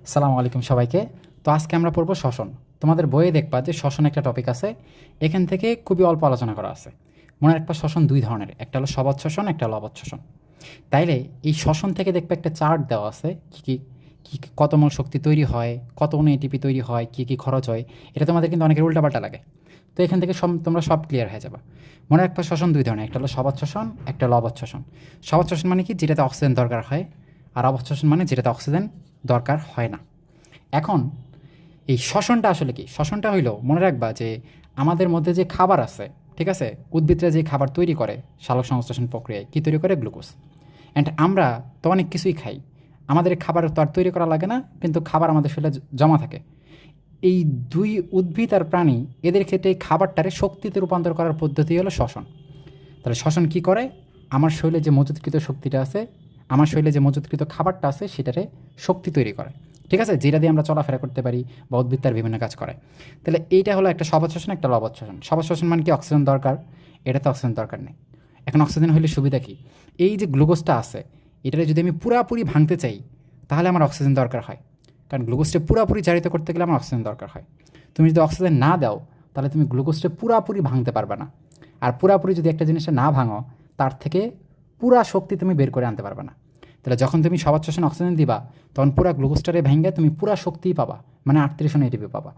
আসসালামু আলাইকুম সবাইকে। তো আজকে আমরা পড়ব শ্বসন। তোমাদের বইয়ে দেখবা যে শ্বসন একটা টপিক আছে, এখান থেকে খুবই অল্প আলোচনা করা আছে। মনে রাখবা শ্বসন দুই ধরনের, একটা হলো সবজ শ্বসন, একটা হলো অবজ শ্বসন। তাইলে এই শ্বসন থেকে দেখবে একটা চার্ট দেওয়া আছে, কী কত মোল শক্তি তৈরি হয়, কত অণু এটিপি তৈরি হয়, কী খরচ হয়। এটা তোমাদের কিন্তু অনেকের উল্টাপাল্টা লাগে। তো এখান থেকে তোমরা সব ক্লিয়ার হয়ে যাবা। মনে রাখবা শ্বসন দুই ধরনের, একটা হলো সবজ শ্বসন, একটা হলো অবজ শ্বসন। সবজ শ্বসন মানে কি, যেটাতে অক্সিজেন দরকার হয়, আর অবজ শ্বসন মানে যেটাতে অক্সিজেন দরকার হয় না। এখন এই শ্বসনটা আসলে কি? শ্বসনটা হইল, মনে রাখবা যে আমাদের মধ্যে যে খাবার আছে, ঠিক আছে, উদ্ভিদরা যে খাবার তৈরি করে সালোক সংশ্লেষণ প্রক্রিয়ায়, কী তৈরি করে? গ্লুকোজ। অ্যান্ড আমরা তো অনেক কিছুই খাই, আমাদের খাবার তো আর তৈরি করা লাগে না, কিন্তু খাবার আমাদের শরীরে জমা থাকে। এই দুই উদ্ভিদ আর প্রাণী, এদের ক্ষেত্রে এই খাবারটারে শক্তিতে রূপান্তর করার পদ্ধতি হলো শ্বসন। তাহলে শ্বসন কি করে? আমার শরীরে যে মজুতকৃত শক্তিটা আছে, আমার শরীরে যে মজুতকৃত খাবারটা আছে, সেটারে শক্তি তৈরি করে, ঠিক আছে, যেটা দিয়ে আমরা চলাফেরা করতে পারি বা উদ্ভিদ তার বিভিন্ন কাজ করে। তাহলে এইটা হলো একটা সবজ শ্বসন, একটা অবজ শ্বসন। সবজ শ্বসন মানে কি, অক্সিজেন দরকার, এটাতে অক্সিজেন দরকার নেই। এখন অক্সিজেন হলে সুবিধা কি? এই যে গ্লুকোজটা আছে, এটারে যদি আমি পুরাপুরি ভাঙতে চাই, তাহলে আমার অক্সিজেন দরকার হয়, কারণ গ্লুকোজটা পুরাপুরি জারিত করতে গেলে আমার অক্সিজেন দরকার হয়। তুমি যদি অক্সিজেন না দাও, তাহলে তুমি গ্লুকোজটা পুরাপুরি ভাঙতে পারবে না। আর পুরাপুরি যদি একটা জিনিসটা না ভাঙো, তার থেকে পুরা শক্তি তুমি বের করে আনতে পারবে না। তাহলে যখন তুমি সবার শ্বসন অক্সিজেন দিবা, তখন পুরা গ্লুকোজটারে ভেঙে তুমি পুরা শক্তিই পাবা, মানে 38 এটিপি পাবা।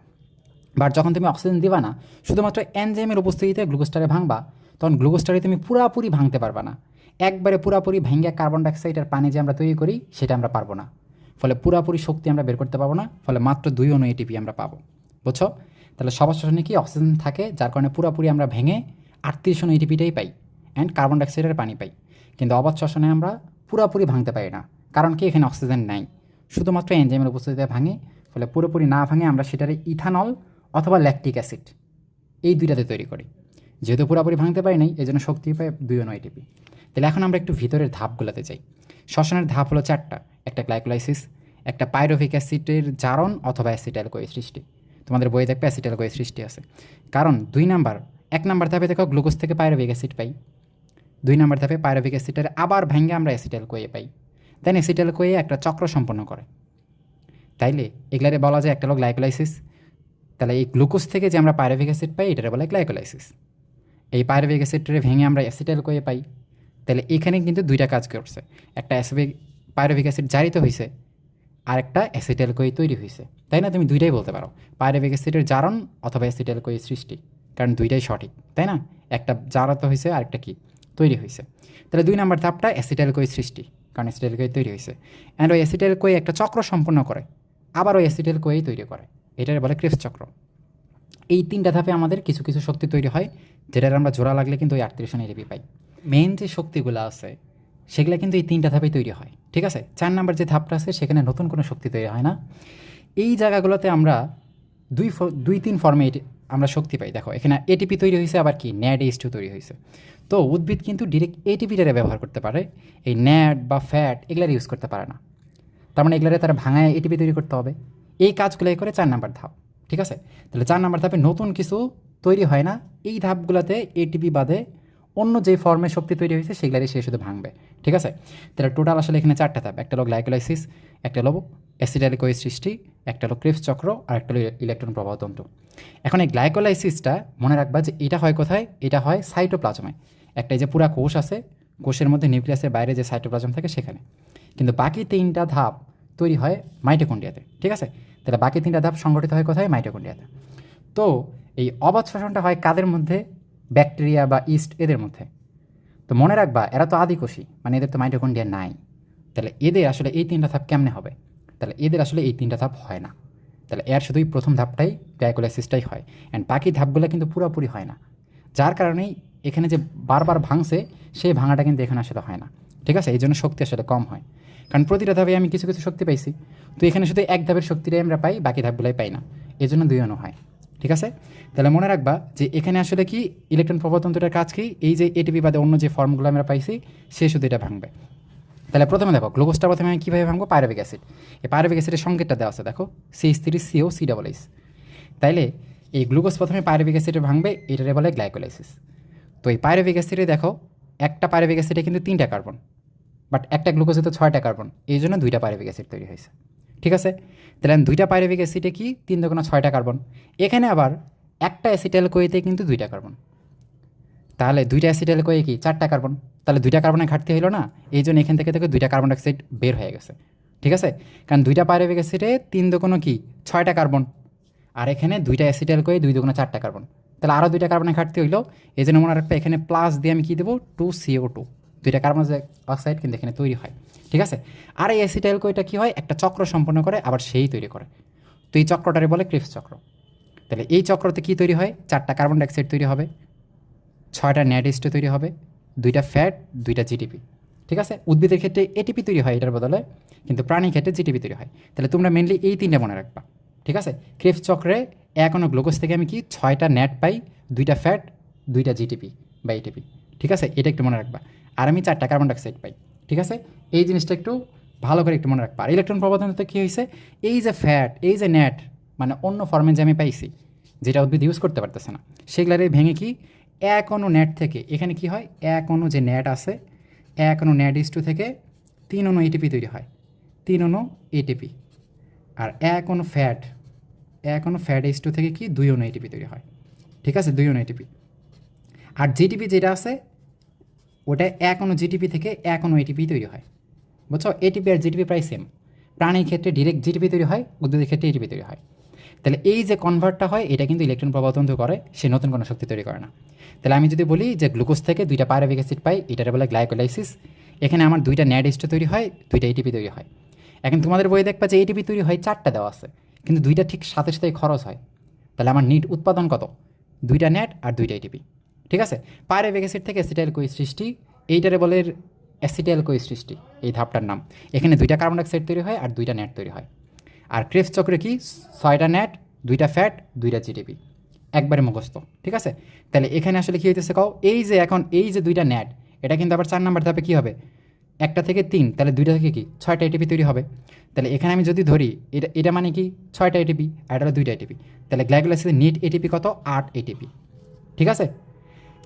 বাট যখন তুমি অক্সিজেন দিবা না, শুধুমাত্র এনজাইমের উপস্থিতিতে গ্লুকোজটারে ভাঙবা, তখন গ্লুকোজটারে তুমি পুরাপুরি ভাঙতে পারবা না। একবারে পুরাপুরি ভেঙে কার্বন ডাইঅক্সাইড আর পানি যে আমরা তৈরি করি, সেটা আমরা পারবো না। ফলে পুরাপুরি শক্তি আমরা বের করতে পারবো না, ফলে মাত্র 2 অণু এটিপি আমরা পাবো। বুঝছো? তাহলে সবার শ্বসনে কি, অক্সিজেন থাকে, যার কারণে পুরাপুরি আমরা ভেঙে 38 অণু এটিপিটাই পাই, অ্যান্ড কার্বন ডাইঅক্সাইডের পানি পাই। কিন্তু অবাধ শ্বসনে আমরা পুরাপুরি ভাঙতে পারি না, কারণ কি, এখানে অক্সিজেন নাই, শুধুমাত্র এনজাইমের উপস্থিতিতে ভাঙে। ফলে পুরোপুরি না ভাঙে আমরা সেটারে ইথানল অথবা ল্যাকটিক অ্যাসিড, এই দুইটাতে তৈরি করি। যেহেতু পুরোপুরি ভাঙতে পারি নাই, এই জন্য শক্তি পাই 2 অণু এটিপি। তাহলে এখন আমরা একটু ভিতরের ধাপগুলোতে যাই। শ্বসনের ধাপ হলো 4টা। একটা গ্লাইকোলাইসিস, একটা পাইরুভিক অ্যাসিডের জারণ অথবা অ্যাসিটাইল কোয়ে সৃষ্টি। তোমাদের বইয়ে দেখবে অ্যাসিটাইল কোয়ে সৃষ্টি আছে। কারণ 1 নাম্বার ধাপে দেখো গ্লুকোজ থেকে পাইরুভিক অ্যাসিড পাই। 2 নাম্বার ধাপে পাইরুভিক অ্যাসিডের আবার ভেঙে আমরা অ্যাসিটাইল কোয়ে পাই। দেন অ্যাসিটাইল কোয়ে একটা চক্র সম্পন্ন করে। তাইলে এগুলারে বলা যায় একটা হলো গ্লাইকোলাইসিস। তাহলে এই গ্লুকোজ থেকে যে আমরা পাইরুভিক অ্যাসিড পাই, এটারে বলে গ্লাইকোলাইসিস। এই পাইরুভিক অ্যাসিডটারে ভেঙে আমরা অ্যাসিটাইল কোয়ে পাই। তাহলে এখানে কিন্তু 2টা কাজ করছে, একটা পাইরুভিক অ্যাসিড জারিত হয়েছে, আর একটা অ্যাসিটাইল কোয়ে তৈরি হয়েছে। তাই না? তুমি দুইটাই বলতে পারো, পাইরুভিক অ্যাসিডের জারণ অথবা অ্যাসিটাইল কোয়ে সৃষ্টি, কারণ দুইটাই সঠিক, তাই না? একটা জারত হয়েছে আর একটা কি তৈরি হয়েছে। তাহলে 2 নাম্বার ধাপটা অ্যাসিটাইল কোয়ে সৃষ্টি, কারণ অ্যাসিটাইল কোয়ে তৈরি হয়েছে। অ্যান্ড ওই অ্যাসিটাইল কোয়ে একটা চক্র সম্পন্ন করে, আবার ওই অ্যাসিটাইল কোয়েই তৈরি করে, এটার বলে ক্রেবস চক্র। এই 3টা ধাপে আমাদের কিছু কিছু শক্তি তৈরি হয়, যেটার আমরা জোড়া লাগলে কিন্তু ওই 38 এটিপি পাই। মেন যে শক্তিগুলো আছে, সেগুলো কিন্তু এই 3টা ধাপেই তৈরি হয়, ঠিক আছে? 4 নাম্বার যে ধাপটা আছে, সেখানে নতুন কোনো শক্তি তৈরি হয় না। এই জায়গাগুলোতে আমরা 2-3 ফর্মে আমরা শক্তি পাই। দেখো এখানে এটিপি তৈরি হয়েছে, আবার কি NADH2 তৈরি হয়েছে। তো উদ্ভিদ কিন্তু ডিরেক্ট এটিপিটারে ব্যবহার করতে পারে, এই ন্যাড বা ফ্যাট এগুলার ইউজ করতে পারে না। তার মানে এগুলারে তারা ভাঙায় এটিপি তৈরি করতে হবে। এই কাজগুলোই করে 4 নাম্বার ধাপ, ঠিক আছে? তাহলে 4 নাম্বার ধাপে নতুন কিছু তৈরি হয় না। এই ধাপগুলোতে এটিপি বাদে অন্য যে ফর্মে শক্তি তৈরি হয়েছে, সেগুলারই সে শুধু ভাঙবে, ঠিক আছে? তাহলে টোটাল আসলে এখানে 4টা ধাপ। একটা হলো গ্লাইকোলাইসিস, একটা হলো অ্যাসিটাইল কোয়ে সৃষ্টি, একটা হলো ক্রেবস চক্র, আর একটা হলো ইলেকট্রন প্রবাহতন্ত্র। এখন এই গ্লাইকোলাইসিসটা মনে রাখবা যে এটা হয় কোথায়? এটা হয় সাইটোপ্লাজমে। একটা এই যে পুরা কোষ আছে, কোষের মধ্যে নিউক্লিয়াসের বাইরে যে সাইটোপ্লাজম থাকে সেখানে। কিন্তু বাকি 3টা ধাপ তৈরি হয় মাইটোকন্ড্রিয়াতে, ঠিক আছে? তাহলে বাকি 3টা ধাপ সংগঠিত হয় কোথায়? মাইটোকন্ড্রিয়াতে। তো এই অবাধ শ্বসনটা হয় কাদের মধ্যে? ব্যাকটেরিয়া বা ইস্ট, এদের মধ্যে। তো মনে রাখবা, এরা তো আদিকোষী, মানে এদের তো মাইটোকন্ড্রিয়া নাই। তাহলে এদের আসলে এই 3টা ধাপ কেমনে হবে? তাহলে এদের আসলে এই 3টা ধাপ হয় না। তাহলে এর শুধুই প্রথম ধাপটাই, গ্লাইকোলাইসিসটাই হয়, অ্যান্ড বাকি ধাপগুলো কিন্তু পুরোপুরি হয় না। যার কারণেই এখানে যে বারবার ভাঙছে, সেই ভাঙাটা কিন্তু এখানে আসলে হয় না, ঠিক আছে? এই জন্য শক্তি আসলে কম হয়, কারণ প্রতিটা ধাপে আমি কিছু কিছু শক্তি পাইছি। তো এখানে শুধু এক ধাপের শক্তিটাই আমরা পাই, বাকি ধাপগুলোই পাই না, এই জন্য 2 অণু হয়, ঠিক আছে? তাহলে মনে রাখবা যে এখানে আসলে কি, ইলেকট্রন প্রবাহতন্ত্রটার কাজ কি? এই যে এটিপি বাদে অন্য যে ফর্মগুলো আমরা পাইছি, সে শুধু এটা ভাঙবে। তাহলে প্রথমে দেখো গ্লুকোজটা প্রথমে আমি কীভাবে ভাঙবো? Pyruvic acid. এই পাইরুভিক অ্যাসিডের সংকেতটা দেওয়া আছে, দেখো CH3COC. তাইলে এই গ্লুকোজ প্রথমে পাইরুভিক অ্যাসিডে ভাঙবে, এটারে বলে গ্লাইকোলাইসিস। তো এই পাইরুভিক অ্যাসিডে দেখো, একটা পাইরুভিক অ্যাসিডে কিন্তু 3টা কার্বন, বাট একটা গ্লুকোজে তো 6টা কার্বন, এই জন্য 2টা পাইরুভিক অ্যাসিড তৈরি হয়েছে, ঠিক আছে, তাহলে দুইটা পাইরুভিক অ্যাসিডে কি 3 দুগুণে 6টা কার্বন, এখানে আবার একটা অ্যাসিটাইল কোয়েতে কিন্তু 2টা কার্বন, তাহলে 2টা অ্যাসিটাইল কোয়ে কি 4টা কার্বন, তাহলে 2টা কার্বনের ঘাটতি হলো না, এই জন্য এখান থেকে 2টা কার্বন ডাইঅক্সাইড বের হয়ে গেছে। ঠিক আছে, কারণ 2টা পাইরুভিক অ্যাসিডে 3 দুগুণ কি 6টা কার্বন, আর এখানে 2টা অ্যাসিটাইল কোয়ে 2 দুগুণ 4টা কার্বন, তাহলে আরও 2টা কার্বনের ঘাটতি হইলো, এই জন্য মনে রাখবে এখানে প্লাস দিয়ে আমি কী দেবো 2CO2, 2টা কার্বন অক্সাইড কিন্তু এখানে তৈরি হয়। ঠিক আছে, আর এই অ্যাসিটাইল কোয়েটা কী হয়, একটা চক্র সম্পন্ন করে আবার সেই তৈরি করে, তো এই চক্রটারে বলে ক্রিপস চক্র। তাহলে এই চক্রতে কী তৈরি হয়, 4টা কার্বন ডাইঅক্সাইড তৈরি হবে, 6টা ন্যাডিস্টো তৈরি হবে, 2টা ফ্যাট, 2টা জিটিপি। ঠিক আছে, উদ্ভিদের ক্ষেত্রে এটিপি তৈরি হয় এটার বদলে, কিন্তু প্রাণীর ক্ষেত্রে জিটিপি তৈরি হয়। তাহলে তোমরা মেনলি এই 3টা মনে রাখবা। ঠিক আছে, ক্রিপস চক্রে এখনও গ্লুকোজ থেকে আমি কি 6টা ন্যাট পাই, 2টা ফ্যাট, 2টা জিটিপি বা এটিপি। ঠিক আছে, এটা একটু মনে রাখবা, আর আমি 4টা কার্বন ডাইঅক্সাইড পাই। ঠিক আছে, এই জিনিসটা একটু ভালো করে একটু মনে রাখবা। আর ইলেকট্রন প্রবর্তনতে কী হয়েছে, এই যে ফ্যাট, এই যে ন্যাট, মানে অন্য ফর্মে যে আমি পাইছি যেটা উদ্ভিদ ইউজ করতে পারতেছে না, সেগুলারে ভেঙে কি এক অণু ন্যাট থেকে, এখানে কি হয়, এক অণু যে ন্যাট আছে, এক অণু ন্যাট ইস্টু থেকে 3 অণু এটিপি তৈরি হয়, 3 অণু এটিপি, আর এক অণু ফ্যাট ইস্টু থেকে কি 2 অণু এটিপি তৈরি হয়। ঠিক আছে, 2 অণু এটিপি। আর জিটিপি যেটা আছে ওটা এক অণু জিটিপি থেকে এক অণু এটিপি তৈরি হয়, বুঝছো? এটিপি আর জিটিপি প্রায় সেম, প্রাণীর ক্ষেত্রে ডিরেক্ট জিটিপি তৈরি হয়, উদ্ভিদের ক্ষেত্রে এটিপি তৈরি হয়। তাহলে এই যে কনভার্টটা হয় এটা কিন্তু ইলেকট্রন প্রবর্তন করে, সে নতুন কোনো শক্তি তৈরি করে না। তাহলে আমি যদি বলি যে গ্লুকোজ থেকে 2টা পাইরুভিক অ্যাসিড পাই, এটারে বলে গ্লাইকোলাইসিস, এখানে আমার 2টা ন্যাডিস্টো তৈরি হয়, 2টা এটিপি তৈরি হয়। এখন তোমাদের বইয়ে দেখবা যে এটিপি তৈরি হয় 4টা দেওয়া আছে, কিন্তু 2টা ঠিক সাথে সাথেই খরচ হয়। তাহলে আমার নিট উৎপাদন কত, 2টা ন্যাট আর 2টা এটিপি। ঠিক আছে, পাইরুভিক অ্যাসিড থেকে অ্যাসিটাইল কোই সৃষ্টি, এইটারে বলে অ্যাসিটাইল কোই সৃষ্টি, এই ধাপটার নাম। এখানে 2টা কার্বন ডাইঅক্সাইড তৈরি হয় আর 2টা ন্যাট তৈরি হয়। আর ক্রেবস চক্রে কি 6টা ন্যাট, 2টা ফ্যাট, 2টা জিটিপি, একবারে মুখস্থ। ঠিক আছে, তাহলে এখানে আসলে কী হইতেছে কাও, এই যে এখন এই যে 2টা ন্যাট, এটা কিন্তু আবার 4 নাম্বার ধাপে কী হবে, একটা থেকে 3, তাহলে 2টা থেকে কি 6টা এটিপি তৈরি হবে। তাহলে এখানে আমি যদি ধরি এটা মানে কি 6টা এটিপি, আর এটা হলো 2টা এটিপি, তাহলে গ্লাইকোলাইসিসের নিট এটিপি কত, 8 এটিপি। ঠিক আছে,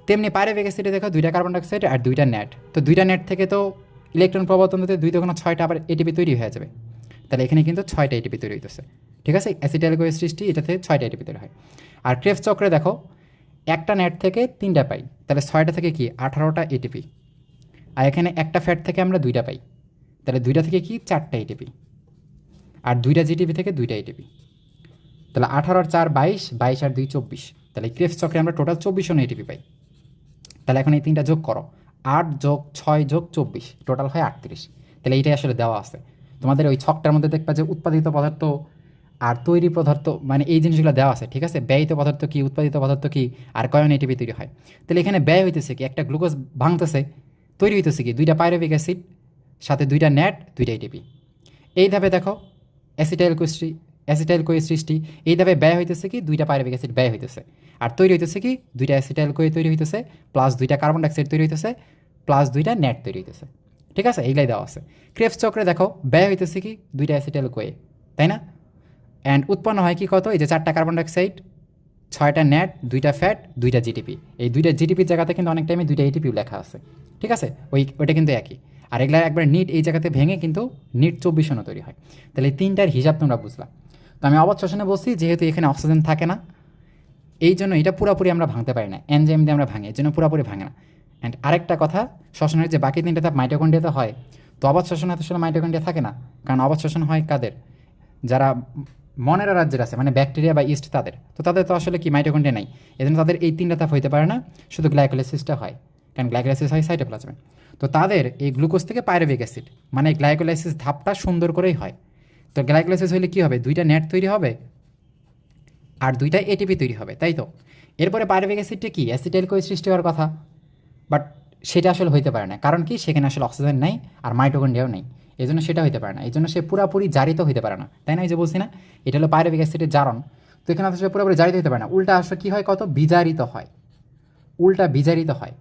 তেমনি পাইরুভিক অ্যাসিডে দেখো 2টা কার্বন ডাইঅক্সাইড আর 2টা ন্যাট, তো 2টা ন্যাট থেকে তো ইলেকট্রন প্রবর্তন হতে 2 দুগুণ 6টা আবার এটিপি তৈরি হয়ে যাবে, তাহলে এখানে কিন্তু 6টা এটিপি তৈরি হইতেছে। ঠিক আছে, অ্যাসিটাইল কোয়ের সৃষ্টি, এটা থেকে 6টা এটিপি তৈরি হয়। আর ক্রেবস চক্রে দেখো একটা ন্যাট থেকে 3টা পাই, তাহলে 6টা থেকে কি 18টা এটিপি, আর এখানে একটা ফ্যাট থেকে আমরা 2টা পাই, তাহলে 2টা থেকে কি 4টা এটিপি, আর 2টা জিটিপি থেকে 2টা এটিপি, তাহলে 18 আর 4 22, 22 আর 2 24, তাহলে ক্রেবস চক্রে আমরা টোটাল 24 অণু এটিপি পাই। তাহলে এখন এই 3টা যোগ করো, 8 যোগ 6 যোগ 24, টোটাল হয় 38। তাহলে এইটাই আসলে দেওয়া আছে তোমাদের ওই ছকটার মধ্যে, দেখবা যে উৎপাদিত পদার্থ আর তৈরি পদার্থ, মানে এই জিনিসগুলো দেওয়া আছে। ঠিক আছে, ব্যয়িত পদার্থ কি, উৎপাদিত পদার্থ কি, আর কয়ন এটিপি তৈরি হয়। তাহলে এখানে ব্যয় হইতেছে কি, একটা গ্লুকোজ ভাঙতেছে, তৈরি হইতেছে কি 2টা পাইরুভিক অ্যাসিড সাথে 2টা ন্যাট, 2টা এটিপি। এই ধাপে দেখো অ্যাসিটাইল কোয়ের সৃষ্টি, এই ধাপে ব্যয় হইতেছে কি 2টা পাইরুভিক অ্যাসিড ব্যয় হইতেছে, আর তৈরি হইতেছে কি 2টা অ্যাসিটাইল কোয়ে তৈরি হইতেছে, প্লাস 2টা কার্বন ডাইঅক্সাইড তৈরি হইতেছে, প্লাস 2টা ন্যাট তৈরি হইতেছে। ঠিক আছে, এইগুলাই দেওয়া আছে। ক্রেবস চক্রে দেখো ব্যয় হইতেছে কি 2টা অ্যাসিটাইল কোয়ে, তাই না? অ্যান্ড উৎপন্ন হয় কি কত, এই যে 4টা কার্বন ডাইঅক্সাইড, 6টা ন্যাট, 2টা ফ্যাট, 2টা জিটিপি। এই 2টা জিটিপির জায়গাতে কিন্তু অনেক টাইমে 2টা এটিপিও লেখা আছে। ঠিক আছে, ওইটা কিন্তু একই। আর এগুলা একবার নিট এই জায়গাতে ভেঙে কিন্তু নিট 24 অণু তৈরি হয়। তাহলে এই 3টার হিসাব তোমরা বুঝলা। তো আমি অবৎ শ্বসনে বলছি যেহেতু এখানে অক্সিজেন থাকে না, এই জন্য এটা পুরোপুরি আমরা ভাঙতে পারি না, এনজাইম দিয়ে আমরা ভাঙি, এর জন্য পুরোপুরি ভাঙে না। অ্যান্ড আরেকটা কথা, শ্বসনের যে বাকি 3টা ধাপ মাইটোকন্ড্রিয়াতে হয়, তো অবৎ শ্বসনে আসলে মাইটোকন্ড্রিয়া থাকে না, কারণ অবৎ শ্বসন হয় কাদের, যারা মনেরা রাজ্যের আছে, মানে ব্যাকটেরিয়া বা ইস্ট, তাদের তো আসলে কি মাইটোকন্ড্রিয়া নাই, এজন্য তাদের এই 3টা ধাপ হইতে পারে না, শুধু গ্লাইকোলাইসিসটা হয়, কারণ গ্লাইকোলাইসিস হয় সাইটোপ্লাজমে। তো তাদের এই গ্লুকোজ থেকে পাইরুভিক অ্যাসিড, মানে গ্লাইকোলাইসিস ধাপটা সুন্দর করেই হয়। তো গ্লাইকোলাইসিস হলে কী হবে, 2টা ন্যাট তৈরি হবে আর 2টা এটিপি তৈরি হবে, তাই তো? এরপরে পাইরুভিক অ্যাসিডটা কি অ্যাসিটাইল কোয়ে সৃষ্টি হওয়ার কথা, বাট সেটা আসলে হইতে পারে না, কারণ কি সেখানে আসলে অক্সিজেন নাই আর মাইটোকন্ড্রিয়াও নেই, এই জন্য সেটা হইতে পারে না, এই জন্য সে পুরোপুরি জারিত হইতে পারে না, তাই না? এই যে বলছি না, এটা হলো পাইরুভিক অ্যাসিডের জারণ। তো এখানে আসলে পুরোপুরি জারিত হইতে পারে না, উল্টা আসলে কী হয়, কত বিজারিত হয়, উল্টা বিজারিত হয়।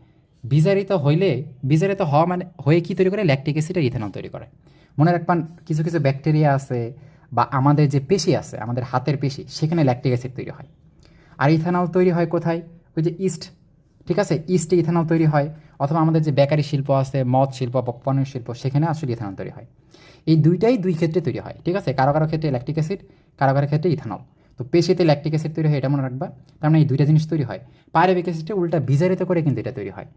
বিজারিত হওয়া মানে হয়ে কী তৈরি করে, ল্যাকটিক অ্যাসিড আর ইথানল তৈরি করে। মনে রাখবেন, কিছু কিছু ব্যাকটেরিয়া আছে বা আমাদের যে পেশি আছে, আমাদের হাতের পেশি, সেখানে ল্যাকটিক অ্যাসিড তৈরি হয়। আর ইথানল তৈরি হয় কোথায়, ওই যে ইস্ট। ঠিক আছে, ইস্টে ইথানল তৈরি হয়, অথবা আমাদের যে বেকারি শিল্প আছে, মদ শিল্প বা পণ্য শিল্প, সেখানে আসলে ইথানল তৈরি হয়। এই দুইটাই দুই ক্ষেত্রে তৈরি হয়, ঠিক আছে? কারো কারো ক্ষেত্রে ল্যাকটিক অ্যাসিড, কারো কারো ক্ষেত্রে ইথানল। তো পেশিতে ল্যাকটিক অ্যাসিড তৈরি হয়, এটা মনে রাখবা। তার মানে এই দুইটা জিনিস তৈরি হয়। পাইরুভিক অ্যাসিডটা উল্টা বিজারিত করে কিন্তু এটা তৈরি হয়।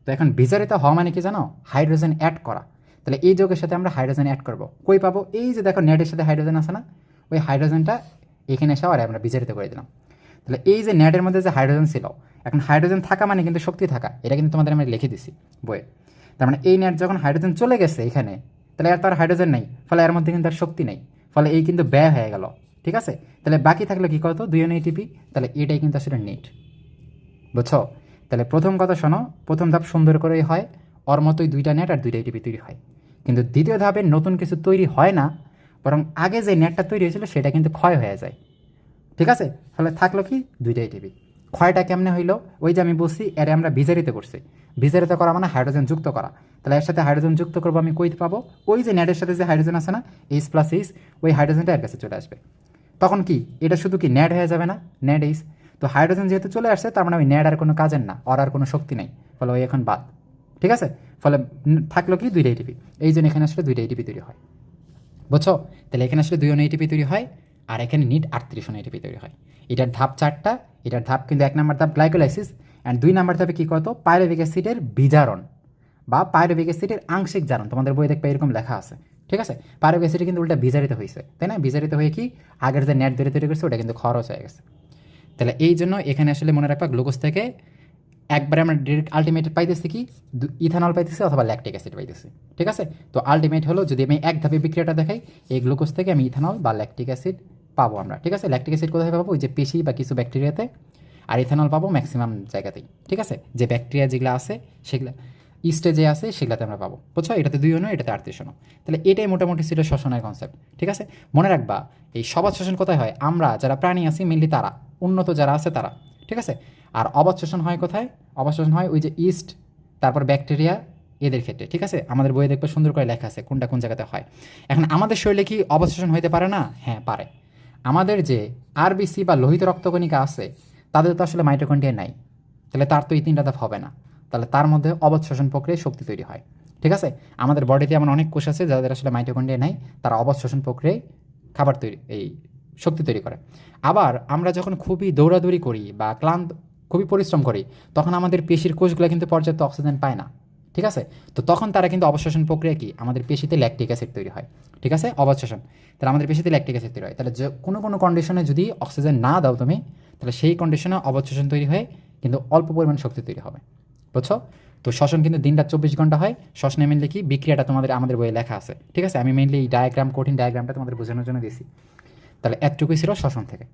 তো এখন বিজারিত হওয়া মানে কি জানো? হাইড্রোজেন অ্যাড করা। তাহলে এই যৌগের সাথে আমরা হাইড্রোজেন অ্যাড করবো, কই পাবো? এই যে দেখো নেটের সাথে হাইড্রোজেন আছে না, ওই হাইড্রোজেনটা এখানে এসে আর আমরা বিজারিত করে দিলাম। তাহলে এই যে নেটের মধ্যে যে হাইড্রোজেন ছিল, এখন হাইড্রোজেন থাকা মানে কিন্তু শক্তি থাকা, এটা কিন্তু তোমাদের আমি লিখে দিছি বইয়ে। তার মানে এই নেট যখন হাইড্রোজেন চলে গেছে এখানে, তাহলে আর তার হাইড্রোজেন নেই, ফলে এর মধ্যে কিন্তু আর শক্তি নেই, ফলে এই কিন্তু ব্যয় হয়ে গেল, ঠিক আছে? তাহলে বাকি থাকলো কি কত? 2 ATP। তাহলে এটাই কিন্তু আসলে নেট, বুঝছো? তাহলে প্রথম কথা শোনো, প্রথম ধাপ সুন্দর করেই হয়, ওর মতোই 2টা নেট আর 2টা ATP তৈরি হয়। কিন্তু দ্বিতীয় ধাপে নতুন কিছু তৈরি হয় না, বরং আগে যে নেটটা তৈরি হয়েছিল সেটা কিন্তু ক্ষয় হয়ে যায়, ঠিক আছে? ফলে থাকলো কি? 2টা ATP। ক্ষয়টা কেমনে হইলো? ওই যে আমি বলছি, এর আমরা বিজারিত করছি। বিজারিত করা মানে হাইড্রোজেন যুক্ত করা। তাহলে এর সাথে হাইড্রোজেন যুক্ত করবো আমি কই পাবো? ওই যে নেটের সাথে যে হাইড্রোজেন আছে না, H+H, ওই হাইড্রোজেনটা এর কাছে চলে আসবে। তখন কি এটা শুধু কি নেট হয়ে যাবে না? Net H। তো হাইড্রোজেন যেহেতু চলে আসছে, তার মানে ওই নেট আর কোনো কাজের না, ওর আর কোনো শক্তি নেই, ফলে ওই এখন বাদ, ঠিক আছে? ফলে থাকলো কি? 2টা ATP। এই জন্য এখানে আসলে 2টা ATP তৈরি হয়, বুঝছো? তাহলে এখানে আসলে 2 ATP তৈরি হয়, আর এখানে নিট 38 ATP তৈরি হয়। এটার ধাপ 4টা। এটার ধাপ কিন্তু 1 নম্বর ধাপ গ্লাইকোলাইসিস, অ্যান্ড 2 নম্বর ধাপে কী কত? পাইরুভিক অ্যাসিডের বিজারণ বা পাইরুভিক অ্যাসিডের আংশিক জারণ। তোমাদের বই দেখবে এরকম লেখা আছে, ঠিক আছে? পাইরুভিক অ্যাসিড কিন্তু উল্টা বিজারিত হয়েছে, তাই না? বিজারিত হয়ে কি আগের যে নেট ধরে তৈরি করছে ওটা কিন্তু খরচ হয়ে গেছে। তাহলে এই জন্য এখানে আসলে মনে রাখবা, গ্লুকোজ থেকে একবারে আমরা ডিরেক্ট আলটিমেট পাইতেছি কি? ইথানল পাইতেছি অথবা ল্যাকটিক অ্যাসিড পাইতেছি, ঠিক আছে? তো আলটিমেট হলো, যদি আমি এক ধাপে বিক্রিয়াটা দেখাই, এই গ্লুকোজ থেকে আমি ইথানল বা ল্যাকটিক অ্যাসিড পাবো আমরা, ঠিক আছে? ল্যাকটিক অ্যাসিড কোথায় পাবো? ওই যে পেশি বা কিছু ব্যাকটেরিয়াতে। আর ইথানল পাবো ম্যাক্সিমাম জায়গাতেই, ঠিক আছে? যে ব্যাকটেরিয়া যেগুলো আছে সেগুলো ইস্টে যে আছে সেগুলোতে আমরা পাবো, বুঝছো? এটাতে 2 অণু, এটাতে 38 অণু। তাহলে এটাই মোটামুটি ছিল শ্বসনের কনসেপ্ট, ঠিক আছে? মনে রাখবা, এই সবাদ শ্বসন কোথায় হয়? আমরা যারা প্রাণী আছি মেনলি তারা, উন্নত যারা আছে তারা, ঠিক আছে? আর অবাধ শোষণ হয় কোথায়? অবাধ শোষণ হয় ওই যে ইস্ট, তারপর ব্যাকটেরিয়া, এদের ক্ষেত্রে, ঠিক আছে? আমাদের বইয়ে দেখবে সুন্দর করে লেখা আছে কোনটা কোন জায়গাতে হয়। এখন আমাদের শরীরে কি অবাধ শোষণ হইতে পারে না? হ্যাঁ পারে। আমাদের যে আরবিসি বা লোহিত রক্তকণিকা আছে, তাদের তো আসলে মাইটোকন্ড্রিয়া নাই, তাহলে তার তো এই 3টা ধাপ হবে না। তাহলে তার মধ্যে অবাধ শোষণ প্রক্রিয়ায় শক্তি তৈরি হয়, ঠিক আছে? আমাদের বডিতে এমন অনেক কোষ আছে যাদের আসলে মাইটোকন্ড্রিয়া নাই, তারা অবাধ শোষণ প্রক্রিয়ায় খাবার তৈরি, এই শক্তি তৈরি করে। আবার আমরা যখন খুবই দৌড়াদৌড়ি করি বা ক্লান্ত, খুবই পরিশ্রম করি, তখন আমাদের পেশির কোষগুলো কিন্তু পর্যাপ্ত অক্সিজেন পায় না, ঠিক আছে? তো তখন তারা কিন্তু অবশোষণ প্রক্রিয়া কি? আমাদের পেশিতে ল্যাকটিক অ্যাসিড তৈরি হয়, ঠিক আছে? অবশোষণ। তাহলে আমাদের পেশিতে ল্যাকটিক অ্যাসিড তৈরি হয়। তাহলে যে কোনো কোনো কন্ডিশনে যদি অক্সিজেন না দাও তুমি, তাহলে সেই কন্ডিশনে অবশোষণ তৈরি হয়ে কিন্তু অল্প পরিমাণ শক্তি তৈরি হবে, বুঝছো? তো শ্বসন কিন্তু দিনটা 24 ঘন্টা হয়। শ্বসনে মেনলি কি বিক্রিয়াটা আমাদের বইয়ে লেখা আছে, ঠিক আছে? আমি মেনলি এই ডায়াগ্রাম, কঠিন ডায়াগ্রামটা তোমাদের বোঝানোর জন্য দিয়েছি। তাহলে এতটুকুই ছিল শ্বসন থেকে।